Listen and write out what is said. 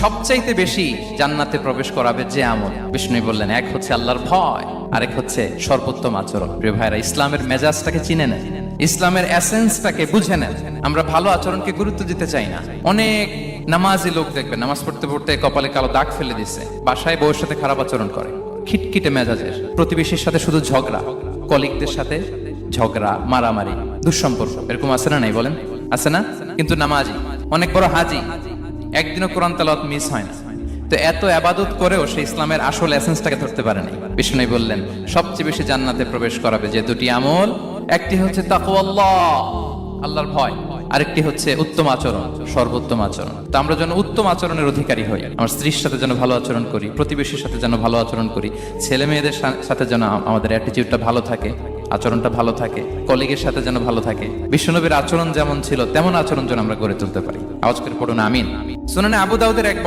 সবচাইতে বেশি জান্নাতে প্রবেশ করাবে যে আমল, বিষ্ণু বললেন, এক হচ্ছে আল্লাহর ভয়, আরেক হচ্ছে সর্বোত্তম আচরণ। প্রিয় ভাইরা, ইসলামের মেজাজটাকে চিনে নেন, ইসলামের এসেন্সটাকে বুঝে নেন। আমরা ভালো আচরণকে গুরুত্ব দিতে চাই না। অনেক নামাজি লোক দেখবেন নামাজ পড়তে পড়তে কপালে কালো দাগ ফেলে দিচ্ছে, বাসায় বউয়ের সাথে খারাপ আচরণ করে, খিটখিটে মেজাজের, প্রতিবেশীর সাথে শুধু ঝগড়া, কলিগদের সাথে ঝগড়া, মারামারি, দুঃসম্পর্ক, এরকম আছে না নাই বলেন? আছে না? কিন্তু নামাজি, অনেক বড় হাজি, একদিনও কোরআন তেলাওয়াত মিস হয় না। তো এত আবাদত করেও সে ইসলামের আসল এসেন্সটাকে ধরতে পারেনি। বিষ্ণু বললেন, সবচেয়ে বেশি জান্নাতে প্রবেশ করাবে যে দুটি আমল, একটি হচ্ছে তাকওয়াল্লাহ, আল্লাহর ভয়, আরেকটি হচ্ছে উত্তম আচরণ, সর্বোত্তম আচরণ। তো আমরা যেন উত্তম আচরণের অধিকারী হই। আমার স্ত্রীর সাথে যেন ভালো আচরণ করি, প্রতিবেশীর সাথে যেন ভালো আচরণ করি, ছেলে মেয়েদের সাথে যেন আমাদের অ্যাটিটিউডটা ভালো থাকে, আচরণটা ভালো থাকে, কলিগের সাথে যেন ভালো থাকে। বিশ্বনবীর আচরণ যেমন ছিল তেমন আচরণ যেন আমরা গড়ে তুলতে পারি। আওয়াজ করে পড়ুন আমিন। সুনানে আবু দাউদের এক